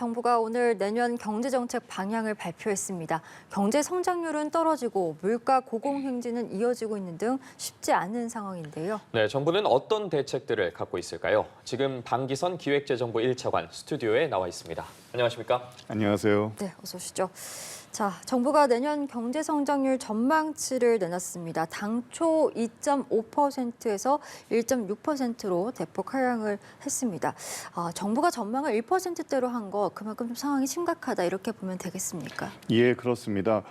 정부가 오늘 내년 경제정책 방향을 발표했습니다. 경제 성장률은 떨어지고 물가 고공행진은 이어지고 있는 등 쉽지 않은 상황인데요. 네, 정부는 어떤 대책들을 갖고 있을까요? 지금 방기선 기획재정부 1차관 스튜디오에 나와 있습니다. 안녕하십니까? 안녕하세요. 네, 어서 오시죠. 자, 정부가 내년 경제 성장률 전망치를 내놨습니다. 당초 2.5%에서 1.6%로 대폭 하향을 했습니다. 정부가 전망을 1%대로 한 거 그만큼 좀 상황이 심각하다 이렇게 보면 되겠습니까? 예, 그렇습니다.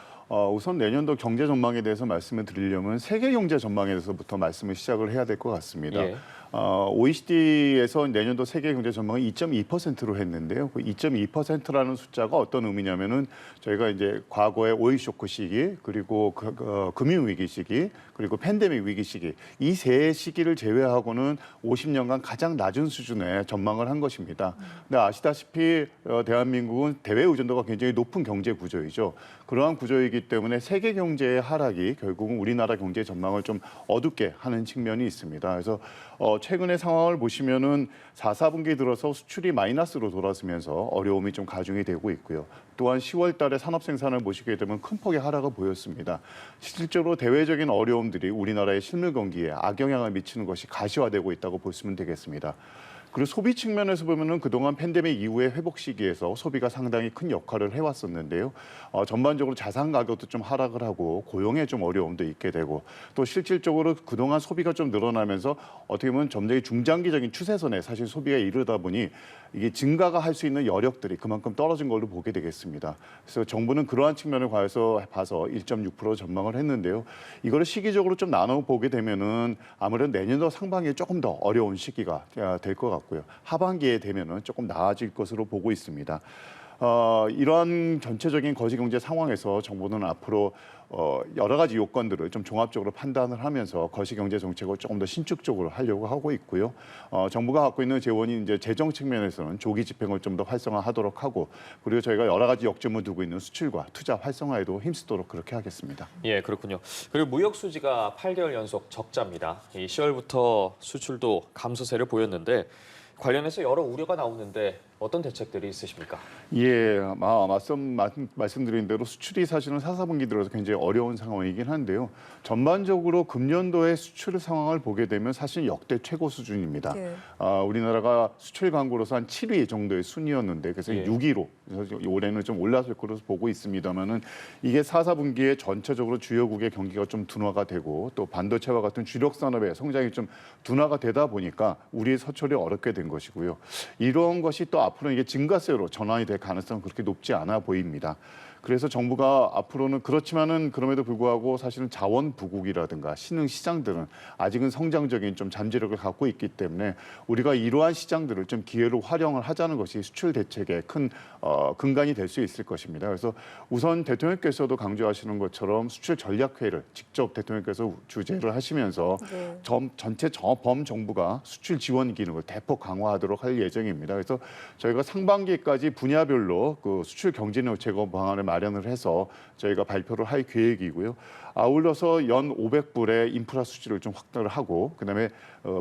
우선 내년도 경제 전망에 대해서 말씀을 드리려면 세계 경제 전망에 대해서부터 말씀을 시작을 해야 될 것 같습니다. 예. OECD에서 내년도 세계 경제 전망을 2.2%로 했는데요. 그 2.2%라는 숫자가 어떤 의미냐면은 저희가 이제 과거의 오일 쇼크 시기, 그리고 금융 위기 시기, 그리고 팬데믹 위기 시기 이 세 시기를 제외하고는 50년간 가장 낮은 수준의 전망을 한 것입니다. 근데 아시다시피 대한민국은 대외 의존도가 굉장히 높은 경제 구조이죠. 그러한 구조이기 때문에 세계 경제의 하락이 결국은 우리나라 경제 전망을 좀 어둡게 하는 측면이 있습니다. 그래서 최근의 상황을 보시면은 4, 4분기 들어서 수출이 마이너스로 돌아서면서 어려움이 좀 가중이 되고 있고요. 또한 10월 달에 산업 생산을 보시게 되면 큰 폭의 하락을 보였습니다. 실제로 대외적인 어려움들이 우리나라의 실물 경기에 악영향을 미치는 것이 가시화되고 있다고 보시면 되겠습니다. 그리고 소비 측면에서 보면은 그동안 팬데믹 이후의 회복 시기에서 소비가 상당히 큰 역할을 해왔었는데요. 전반적으로 자산 가격도 좀 하락을 하고 고용에 좀 어려움도 있게 되고 또 실질적으로 그동안 소비가 좀 늘어나면서 어떻게 보면 점점 중장기적인 추세선에 사실 소비가 이르다 보니 이게 증가가 할 수 있는 여력들이 그만큼 떨어진 걸로 보게 되겠습니다. 그래서 정부는 그러한 측면을 봐서 1.6% 전망을 했는데요. 이거를 시기적으로 좀 나눠 보게 되면은 아무래도 내년도 상반기에 조금 더 어려운 시기가 될 것 같고요. 하반기에 되면은 조금 나아질 것으로 보고 있습니다. 이러한 전체적인 거시경제 상황에서 정부는 앞으로 여러 가지 요건들을 좀 종합적으로 판단을 하면서 거시경제 정책을 조금 더 신축적으로 하려고 하고 있고요. 정부가 갖고 있는 재원이 이제 재정 측면에서는 조기 집행을 좀 더 활성화하도록 하고 그리고 저희가 여러 가지 역점을 두고 있는 수출과 투자 활성화에도 힘쓰도록 그렇게 하겠습니다. 예, 그렇군요. 그리고 무역 수지가 8개월 연속 적자입니다. 이 10월부터 수출도 감소세를 보였는데 관련해서 여러 우려가 나오는데 어떤 대책들이 있으십니까? 예, 말씀드린 대로 수출이 사실은 4, 4분기 들어서 굉장히 어려운 상황이긴 한데요. 전반적으로 금년도의 수출 상황을 보게 되면 사실 역대 최고 수준입니다. 네. 우리나라가 수출 강국으로서 한 7위 정도의 순위였는데 그래서 예. 6위로 올해는 좀 올라설 것으로 보고 있습니다만은 이게 4, 4분기에 전체적으로 주요국의 경기가 좀 둔화가 되고 또 반도체와 같은 주력 산업의 성장이 좀 둔화가 되다 보니까 우리의 서출이 어렵게 된 것이고요. 이런 것이 또 앞으로 이게 증가세로 전환이 될 가능성은 그렇게 높지 않아 보입니다. 그래서 정부가 앞으로는 그렇지만은 그럼에도 불구하고 사실은 자원 부국이라든가 신흥 시장들은 아직은 성장적인 좀 잠재력을 갖고 있기 때문에 우리가 이러한 시장들을 좀 기회로 활용을 하자는 것이 수출 대책의 큰 근간이 될 수 있을 것입니다. 그래서 우선 대통령께서도 강조하시는 것처럼 수출 전략회의를 직접 대통령께서 주재를 하시면서 네. 전체 범정부가 수출 지원 기능을 대폭 강화하도록 할 예정입니다. 그래서 저희가 상반기까지 분야별로 그 수출 경제력 제거 방안을 마련을 해서 저희가 발표를 할 계획이고요. 아울러서 연 500불의 인프라 수지를 좀 확대를 하고 그다음에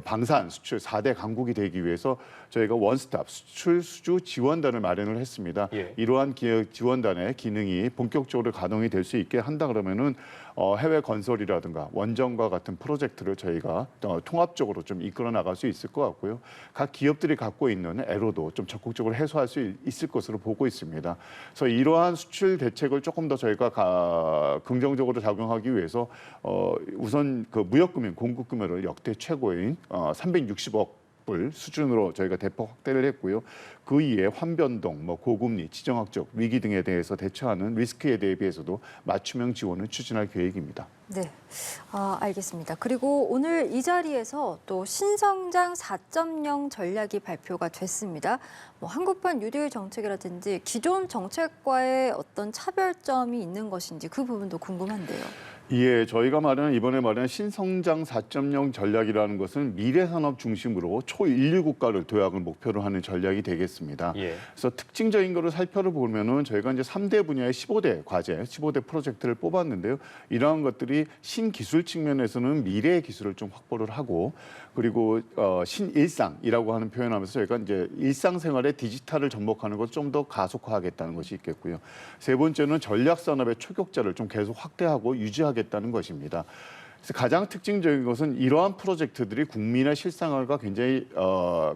방산 수출 4대 강국이 되기 위해서 저희가 원스톱 수출 수주 지원단을 마련을 했습니다. 예. 이러한 지원단의 기능이 본격적으로 가동이 될 수 있게 한다 그러면은 해외 건설이라든가 원전과 같은 프로젝트를 저희가 통합적으로 좀 이끌어 나갈 수 있을 것 같고요. 각 기업들이 갖고 있는 애로도 좀 적극적으로 해소할 수 있을 것으로 보고 있습니다. 그래서 이러한 수출 대책을 조금 더 저희가 긍정적으로 작용하기 위해서 우선 그 무역금융 공급 규모를 역대 최고인 360억 불 수준으로 저희가 대폭 확대를 했고요. 그 이에 환변동, 고금리, 지정학적 위기 등에 대해서 대처하는 리스크에 대비해서도 맞춤형 지원을 추진할 계획입니다. 네, 알겠습니다. 그리고 오늘 이 자리에서 또 신성장 4.0 전략이 발표가 됐습니다. 한국판 뉴딜 정책이라든지 기존 정책과의 어떤 차별점이 있는 것인지 그 부분도 궁금한데요. 예, 저희가 이번에 마련한 신성장 4.0 전략이라는 것은 미래 산업 중심으로 초인류 국가를 도약을 목표로 하는 전략이 되겠습니다. 예. 그래서 특징적인 거를 살펴보면은 저희가 이제 3대 분야의 15대 과제, 15대 프로젝트를 뽑았는데요. 이러한 것들이 신기술 측면에서는 미래의 기술을 좀 확보를 하고 그리고 신일상이라고 하는 표현하면서 저희가 이제 일상생활의 디지털을 접목하는 것을 좀 더 가속화하겠다는 것이 있겠고요. 세 번째는 전략 산업의 초격자를 좀 계속 확대하고 유지하겠다는 것입니다. 그래서 가장 특징적인 것은 이러한 프로젝트들이 국민의 실생활과 굉장히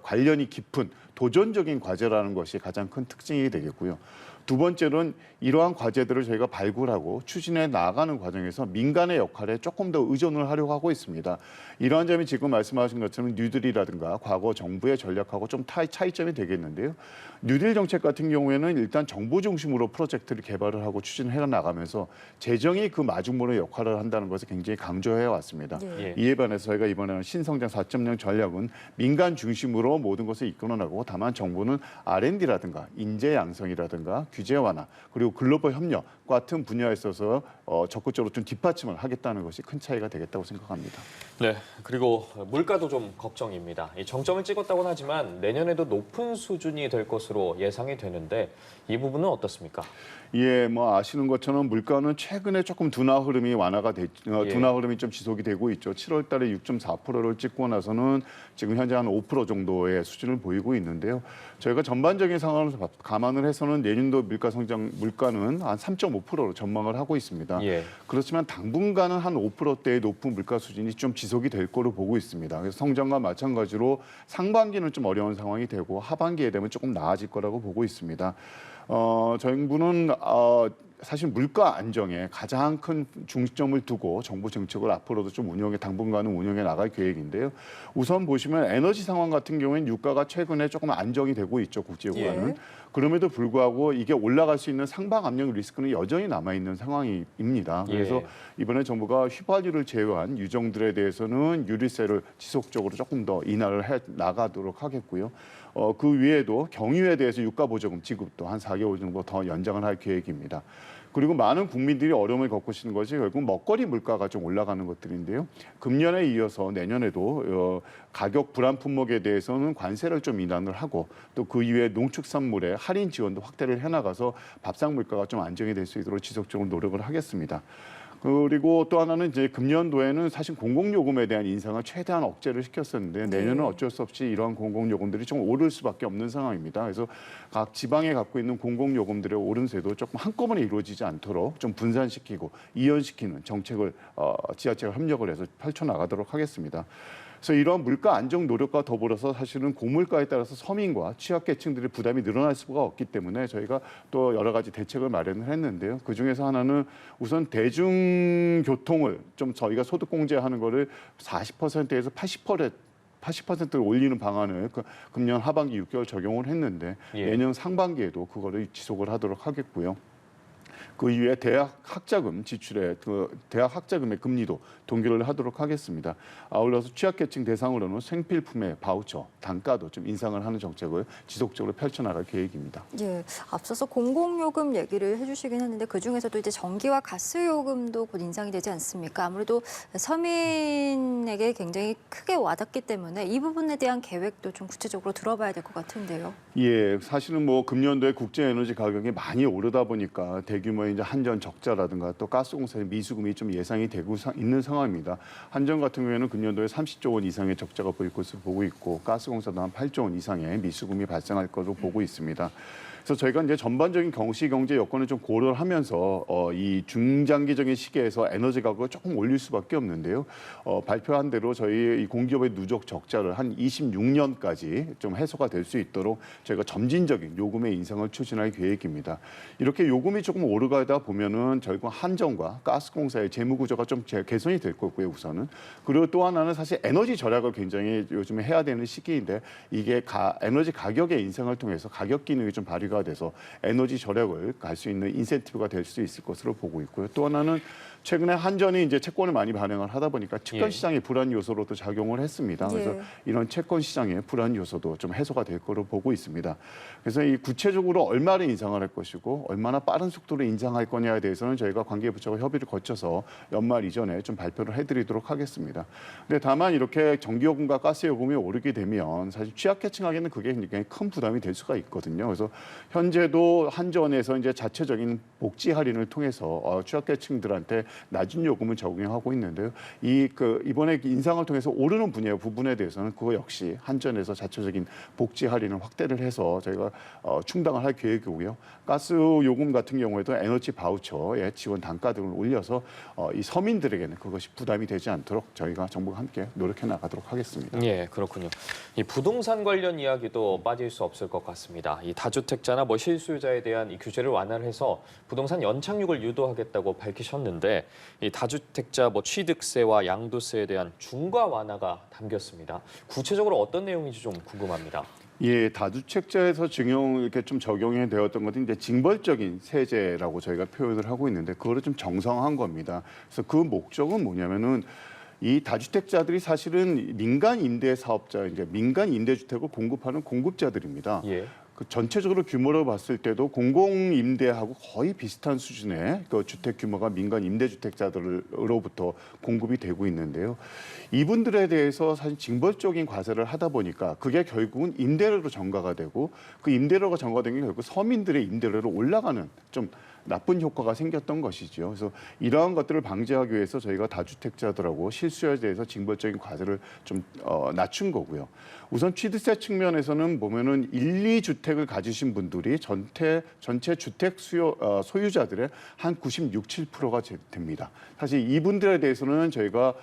관련이 깊은 도전적인 과제라는 것이 가장 큰 특징이 되겠고요. 두 번째는 이러한 과제들을 저희가 발굴하고 추진해 나가는 과정에서 민간의 역할에 조금 더 의존을 하려고 하고 있습니다. 이러한 점이 지금 말씀하신 것처럼 뉴딜이라든가 과거 정부의 전략하고 좀 차이점이 되겠는데요. 뉴딜 정책 같은 경우에는 일단 정부 중심으로 프로젝트를 개발을 하고 추진해 나가면서 재정이 그 마중물의 역할을 한다는 것을 굉장히 강조해 왔습니다. 네. 이에 반해서 저희가 이번에는 신성장 4.0 전략은 민간 중심으로 모든 것을 이끌어 나가고 다만 정부는 R&D라든가 인재 양성이라든가 규제 완화 그리고 글로벌 협력 같은 분야에 있어서 적극적으로 좀 뒷받침을 하겠다는 것이 큰 차이가 되겠다고 생각합니다. 네, 그리고 물가도 좀 걱정입니다. 이 정점을 찍었다고는 하지만 내년에도 높은 수준이 될 것으로 예상이 되는데 이 부분은 어떻습니까? 예, 뭐 아시는 것처럼 물가는 최근에 조금 둔화 흐름이 둔화 흐름이 좀 지속이 되고 있죠. 7월 달에 6.4%를 찍고 나서는 지금 현재 한 5% 정도의 수준을 보이고 있는데요. 저희가 전반적인 상황을 감안을 해서는 내년도 물가는 한 3.5%로 전망을 하고 있습니다. 예. 그렇지만 당분간은 한 5%대의 높은 물가 수준이 좀 지속이 될 거로 보고 있습니다. 그래서 성장과 마찬가지로 상반기는 좀 어려운 상황이 되고 하반기에 되면 조금 나아질 거라고 보고 있습니다. 정부는 사실 물가 안정에 가장 큰 중점을 두고 정부 정책을 앞으로도 좀 당분간은 운영해 나갈 계획인데요. 우선 보시면 에너지 상황 같은 경우에는 유가가 최근에 조금 안정이 되고 있죠, 국제유가는. 예. 그럼에도 불구하고 이게 올라갈 수 있는 상방 압력 리스크는 여전히 남아 있는 상황입니다. 그래서 이번에 정부가 휘발유를 제외한 유종들에 대해서는 유류세를 지속적으로 조금 더 인하를 해 나가도록 하겠고요. 그 위에도 경유에 대해서 유가 보조금 지급도 한 4개월 정도 더 연장을 할 계획입니다. 그리고 많은 국민들이 어려움을 겪고 있는 것이 결국 먹거리 물가가 좀 올라가는 것들인데요. 금년에 이어서 내년에도 가격 불안 품목에 대해서는 관세를 좀 인하를 하고 또 그 이외에 농축산물의 할인 지원도 확대를 해나가서 밥상 물가가 좀 안정이 될 수 있도록 지속적으로 노력을 하겠습니다. 그리고 또 하나는 이제 금년도에는 사실 공공요금에 대한 인상을 최대한 억제를 시켰었는데 내년은 어쩔 수 없이 이러한 공공요금들이 좀 오를 수밖에 없는 상황입니다. 그래서 각 지방에 갖고 있는 공공요금들의 오름세도 조금 한꺼번에 이루어지지 않도록 좀 분산시키고 이연시키는 정책을 지자체가 협력을 해서 펼쳐나가도록 하겠습니다. 그래서 이러한 물가 안정 노력과 더불어서 사실은 고물가에 따라서 서민과 취약계층들의 부담이 늘어날 수가 없기 때문에 저희가 또 여러 가지 대책을 마련을 했는데요. 그중에서 하나는 우선 대중교통을 좀 저희가 소득공제하는 거를 40%에서 80%를 올리는 방안을 금년 하반기 6개월 적용을 했는데 내년 상반기에도 그거를 지속을 하도록 하겠고요. 그 이후에 대학 학자금 지출에 대학 학자금의 금리도 동결을 하도록 하겠습니다. 아울러서 취약계층 대상으로는 생필품의 바우처, 단가도 좀 인상을 하는 정책을 지속적으로 펼쳐나갈 계획입니다. 예, 앞서서 공공요금 얘기를 해주시긴 했는데 그중에서도 이제 전기와 가스요금도 곧 인상이 되지 않습니까? 아무래도 서민에게 굉장히 크게 와닿기 때문에 이 부분에 대한 계획도 좀 구체적으로 들어봐야 될 것 같은데요. 예, 사실은 뭐 금년도에 국제 에너지 가격이 많이 오르다 보니까 대규모의 이제 한전 적자라든가 또 가스공사의 미수금이 좀 예상이 되고 있는 상황입니다. 한전 같은 경우에는 금년도에 30조 원 이상의 적자가 보일 것으로 보고 있고 가스공사도 한 8조 원 이상의 미수금이 발생할 것으로 보고 있습니다. 그래서 저희가 이제 전반적인 시경제 여건을 좀 고려를 하면서 이 중장기적인 시기에서 에너지 가격을 조금 올릴 수밖에 없는데요. 발표한 대로 저희 이 공기업의 누적 적자를 한 26년까지 좀 해소가 될 수 있도록 저희가 점진적인 요금의 인상을 추진할 계획입니다. 이렇게 요금이 조금 오르가다 보면은 결국 한전과 가스공사의 재무 구조가 좀 개선이 될 거고요, 우선은. 그리고 또 하나는 사실 에너지 절약을 굉장히 요즘에 해야 되는 시기인데 이게 에너지 가격의 인상을 통해서 가격 기능이 좀 발휘가 돼서 에너지 절약을 갈 수 있는 인센티브가 될 수 있을 것으로 보고 있고요. 또 하나는 최근에 한전이 이제 채권을 많이 발행을 하다 보니까 측권 예. 시장의 불안 요소로도 작용을 했습니다. 그래서 예. 이런 채권 시장의 불안 요소도 좀 해소가 될 거로 보고 있습니다. 그래서 이 구체적으로 얼마를 인상을 할 것이고 얼마나 빠른 속도로 인상할 거냐에 대해서는 저희가 관계부처와 협의를 거쳐서 연말 이전에 좀 발표를 해드리도록 하겠습니다. 근데 다만 이렇게 전기요금과 가스요금이 오르게 되면 사실 취약계층에게는 그게 굉장히 큰 부담이 될 수가 있거든요. 그래서 현재도 한전에서 이제 자체적인 복지 할인을 통해서 취약계층들한테 낮은 요금을 적용하고 있는데요. 이번에 인상을 통해서 오르는 부분에 대해서는 그거 역시 한전에서 자체적인 복지 할인을 확대를 해서 저희가 충당을 할 계획이고요. 가스 요금 같은 경우에도 에너지 바우처의 지원 단가 등을 올려서 이 서민들에게는 그것이 부담이 되지 않도록 저희가 정부가 함께 노력해 나가도록 하겠습니다. 예, 그렇군요. 이 부동산 관련 이야기도 빠질 수 없을 것 같습니다. 이 다주택자나 실수요자에 대한 이 규제를 완화를 해서 부동산 연착륙을 유도하겠다고 밝히셨는데 이 다주택자 취득세와 양도세에 대한 중과 완화가 담겼습니다. 구체적으로 어떤 내용인지 좀 궁금합니다. 예, 다주택자에서 이렇게 좀 적용이 되었던 것은 이제 징벌적인 세제라고 저희가 표현을 하고 있는데 그거를 좀 정상화한 겁니다. 그래서 그 목적은 뭐냐면은 이 다주택자들이 사실은 민간 임대 사업자, 이제 민간 임대주택을 공급하는 공급자들입니다. 예. 그 전체적으로 규모로 봤을 때도 공공 임대하고 거의 비슷한 수준의 그 주택 규모가 민간 임대주택자들로부터 공급이 되고 있는데요. 이분들에 대해서 사실 징벌적인 과세를 하다 보니까 그게 결국은 임대료로 전가가 되고 그 임대료가 전가된 게 결국 서민들의 임대료로 올라가는 좀 나쁜 효과가 생겼던 것이죠. 그래서 이러한 것들을 방지하기 위해서 저희가 다주택자들하고 실수요에 대해서 징벌적인 과세를 좀 낮춘 거고요. 우선 취득세 측면에서는 보면은 1, 2주택을 가지신 분들이 전체 주택 소유자들의 한 96, 7%가 됩니다. 사실 이분들에 대해서는 저희가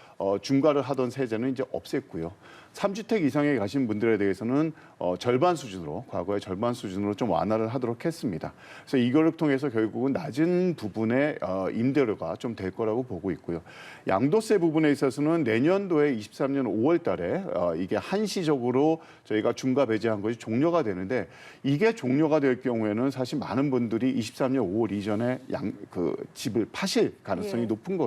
중과를 하던 세제는 이제 없앴고요. 3주택 이상에 가신 분들에 대해서는 절반 수준으로 과거의 절반 수준으로 좀 완화를 하도록 했습니다. 그래서 이거를 통해서 결국은 낮은 부분의 임대료가 좀 될 거라고 보고 있고요. 양도세 부분에 있어서는 내년도에 23년 5월 달에 이게 한시적으로 저희가 중과 배제한 것이 종료가 되는데 이게 종료가 될 경우에는 사실 많은 분들이 23년 5월 이전에 집을 파실 가능성이 예. 높은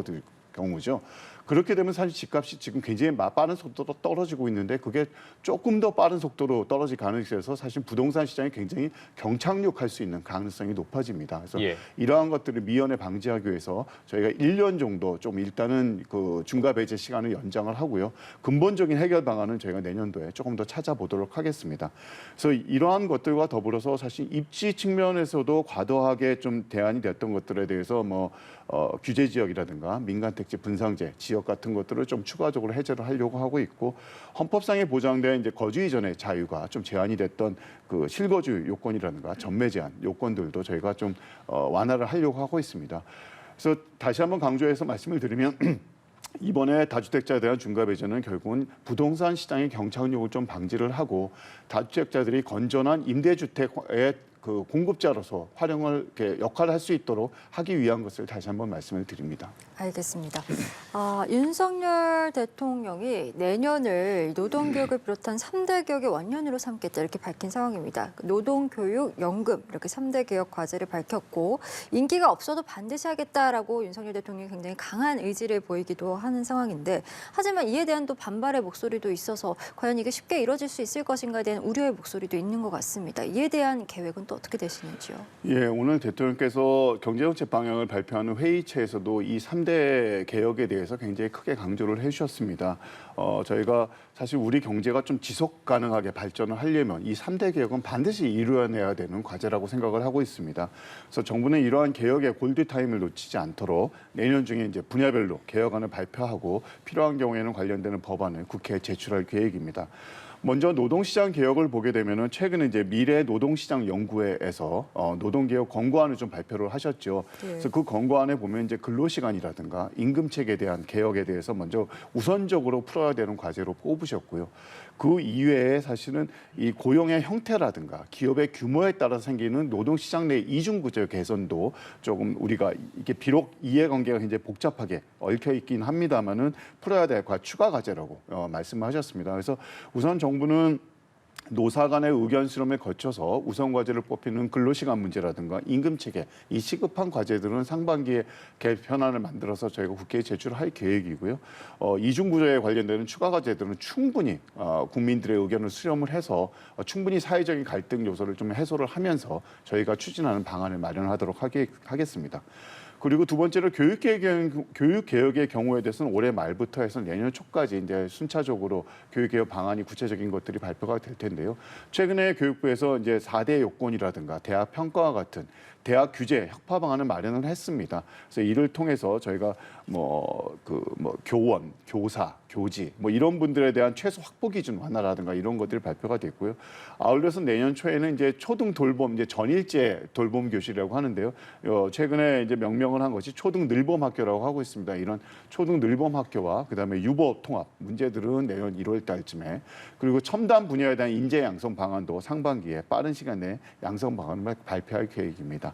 경우죠. 그렇게 되면 사실 집값이 지금 굉장히 빠른 속도로 떨어지고 있는데 그게 조금 더 빠른 속도로 떨어질 가능성이 있어서 사실 부동산 시장이 굉장히 경착륙할 수 있는 가능성이 높아집니다. 그래서 예. 이러한 것들을 미연에 방지하기 위해서 저희가 1년 정도 좀 일단은 그 중과 배제 시간을 연장을 하고요. 근본적인 해결 방안은 저희가 내년도에 조금 더 찾아보도록 하겠습니다. 그래서 이러한 것들과 더불어서 사실 입지 측면에서도 과도하게 좀 대안이 됐던 것들에 대해서 규제 지역이라든가 민간 택지 분상제 지역 같은 것들을 좀 추가적으로 해제를 하려고 하고 있고 헌법상에 보장된 이제 거주 이전의 자유가 좀 제한이 됐던 그 실거주 요건이라든가 전매 제한 요건들도 저희가 좀 완화를 하려고 하고 있습니다. 그래서 다시 한번 강조해서 말씀을 드리면 이번에 다주택자에 대한 중과 배제는 결국은 부동산 시장의 경착륙을 좀 방지를 하고 다주택자들이 건전한 임대주택의 그 공급자로서 역할을 할 수 있도록 하기 위한 것을 다시 한번 말씀을 드립니다. 알겠습니다. 윤석열 대통령이 내년을 노동개혁을 비롯한 3대 개혁의 원년으로 삼겠다 이렇게 밝힌 상황입니다. 노동교육, 연금 이렇게 3대 개혁 과제를 밝혔고 인기가 없어도 반드시 하겠다라고 윤석열 대통령이 굉장히 강한 의지를 보이기도 하는 상황인데 하지만 이에 대한 또 반발의 목소리도 있어서 과연 이게 쉽게 이뤄질 수 있을 것인가에 대한 우려의 목소리도 있는 것 같습니다. 이에 대한 계획은 또 어떻게 되시는지요? 예, 오늘 대통령께서 경제정책 방향을 발표하는 회의체에서도 이 3대 개혁에 대해서 굉장히 크게 강조를 해주셨습니다. 저희가 사실 우리 경제가 좀 지속 가능하게 발전을 하려면 이 3대 개혁은 반드시 이루어내야 되는 과제라고 생각을 하고 있습니다. 그래서 정부는 이러한 개혁의 골드타임을 놓치지 않도록 내년 중에 이제 분야별로 개혁안을 발표하고 필요한 경우에는 관련되는 법안을 국회에 제출할 계획입니다. 먼저 노동시장 개혁을 보게 되면은 최근에 이제 미래 노동시장 연구회에서 노동개혁 권고안을 좀 발표를 하셨죠. 네. 그래서 그 권고안에 보면 이제 근로시간이라든가 임금체계에 대한 개혁에 대해서 먼저 우선적으로 풀어야 되는 과제로 꼽으셨고요. 그 이외에 사실은 이 고용의 형태라든가 기업의 규모에 따라 생기는 노동시장 내 이중구조 개선도 조금 우리가 이게 비록 이해관계가 굉장히 복잡하게 얽혀 있긴 합니다만은 풀어야 될 추가 과제라고 말씀하셨습니다. 그래서 우선 정부는 노사 간의 의견 수렴에 거쳐서 우선 과제를 뽑히는 근로시간 문제라든가 임금 체계, 이 시급한 과제들은 상반기에 개편안을 만들어서 저희가 국회에 제출할 계획이고요. 이중 구조에 관련되는 추가 과제들은 충분히 국민들의 의견을 수렴을 해서 충분히 사회적인 갈등 요소를 좀 해소를 하면서 저희가 추진하는 방안을 마련하도록 하겠습니다. 그리고 두 번째로 교육개혁의 경우에 대해서는 올해 말부터 해서 내년 초까지 이제 순차적으로 교육개혁 방안이 구체적인 것들이 발표가 될 텐데요. 최근에 교육부에서 이제 4대 요건이라든가 대학 평가와 같은 대학 규제 혁파 방안을 마련을 했습니다. 그래서 이를 통해서 저희가 교원, 교사, 교지 이런 분들에 대한 최소 확보 기준 완화라든가 이런 것들이 발표가 됐고요. 아울러서 내년 초에는 이제 초등 돌봄 이제 전일제 돌봄 교실이라고 하는데요. 최근에 이제 명명을 한 것이 초등 늘봄 학교라고 하고 있습니다. 이런 초등 늘봄 학교와 그다음에 유보 통합 문제들은 내년 1월 달쯤에 그리고 첨단 분야에 대한 인재 양성 방안도 상반기에 빠른 시간 내에 양성 방안을 발표할 계획입니다.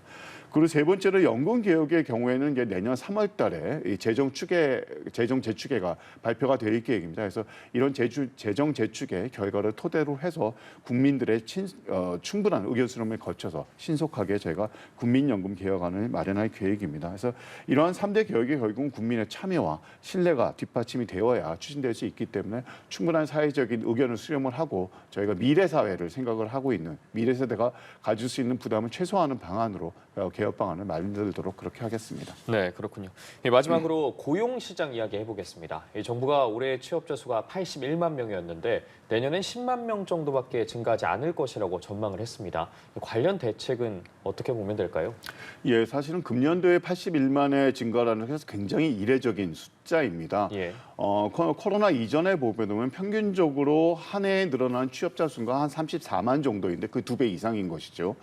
그리고 세 번째로 연금 개혁의 경우에는 이제 내년 3월 달에 이 재정 재추계가 발표가 될 계획입니다. 그래서 이런 재정 재추계 결과를 토대로 해서 국민들의 충분한 의견 수렴을 거쳐서 신속하게 저희가 국민연금 개혁안을 마련할 계획입니다. 그래서 이러한 3대 개혁이 결국은 국민의 참여와 신뢰가 뒷받침이 되어야 추진될 수 있기 때문에 충분한 사회적인 의견을 수렴을 하고 저희가 미래 사회를 생각을 하고 있는 미래 세대가 가질 수 있는 부담을 최소화하는 방안으로 개혁 방안을 만들도록 그렇게 하겠습니다. 네, 그렇군요. 마지막으로 고용시장 이야기 해보겠습니다. 정부가 올해 취업자 수가 81만 명이었는데 내년엔 10만 명 정도밖에 증가하지 않을 것이라고 전망을 했습니다. 관련 대책은 어떻게 보면 될까요? 예, 사실은 금년도에 81만의 증가라는 것은 굉장히 이례적인 숫자입니다. 예. 코로나 이전에 보면 평균적으로 한 해에 늘어난 취업자 수가 한 34만 정도인데 그 2배 이상인 것이죠.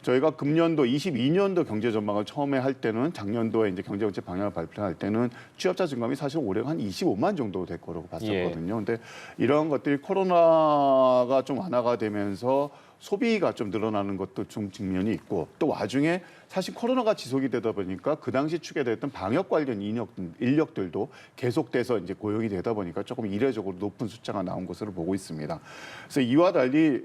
저희가 금년도 22년도 경제 전망을 처음에 할 때는 작년도에 이제 경제정책 방향을 발표할 때는 취업자 증감이 사실 올해가 한 25만 정도 될 거라고 봤었거든요. 근데 이런 것들이 코로나가 좀 완화가 되면서 소비가 좀 늘어나는 것도 좀 측면이 있고 또 와중에 사실 코로나가 지속이 되다 보니까 그 당시 추계됐던 방역 관련 인력들도 계속돼서 이제 고용이 되다 보니까 조금 이례적으로 높은 숫자가 나온 것으로 보고 있습니다. 그래서 이와 달리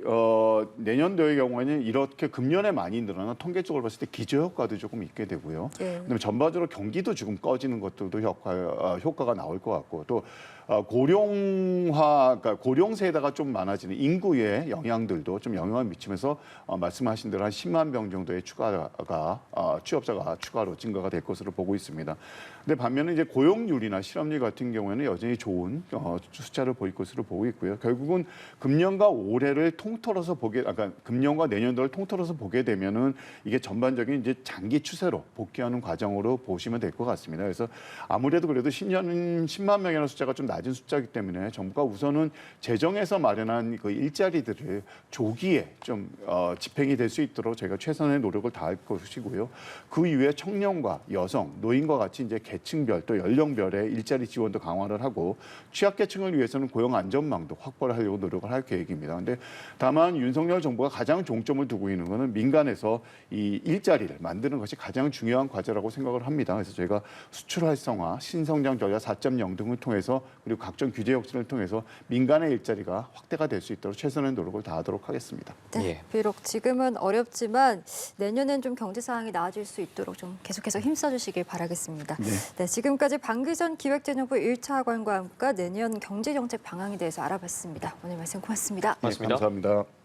내년도의 경우에는 이렇게 금년에 많이 늘어나 통계적으로 봤을 때 기저효과도 조금 있게 되고요. 그다음에 전반적으로 경기도 지금 꺼지는 것들도 효과가 나올 것 같고 또 그러니까 고령 세대가 좀 많아지는 인구의 영향들도 좀 영향을 미치면서 말씀하신 대로 한 10만 명 정도의 취업자가 추가로 증가가 될 것으로 보고 있습니다. 근데 반면에 이제 고용률이나 실업률 같은 경우에는 여전히 좋은 숫자를 보일 것으로 보고 있고요. 결국은 금년과 올해를 통틀어서 금년과 내년도를 통틀어서 보게 되면은 이게 전반적인 이제 장기 추세로 복귀하는 과정으로 보시면 될 것 같습니다. 그래서 아무래도 그래도 10만 명이라는 숫자가 좀 낮은 숫자이기 때문에 정부가 우선은 재정에서 마련한 그 일자리들을 조기에 좀 집행이 될 수 있도록 저희가 최선의 노력을 다할 것이고요. 그 이후에 청년과 여성, 노인과 같이 이제 계층별 또 연령별의 일자리 지원도 강화를 하고 취약계층을 위해서는 고용 안전망도 확보를 하려고 노력을 할 계획입니다. 그런데 다만 윤석열 정부가 가장 중점을 두고 있는 것은 민간에서 이 일자리를 만드는 것이 가장 중요한 과제라고 생각을 합니다. 그래서 저희가 수출 활성화, 신성장 전략 4.0 등을 통해서 그리고 각종 규제 혁신을 통해서 민간의 일자리가 확대가 될 수 있도록 최선의 노력을 다하도록 하겠습니다. 네, 예. 비록 지금은 어렵지만 내년엔 좀 경제 상황이 나아질 수 있도록 좀 계속해서 힘써주시길 바라겠습니다. 네, 지금까지 방기선 기획재정부 1차 관과 함께 내년 경제정책 방향에 대해서 알아봤습니다. 오늘 말씀 고맙습니다. 고맙습니다. 네, 감사합니다.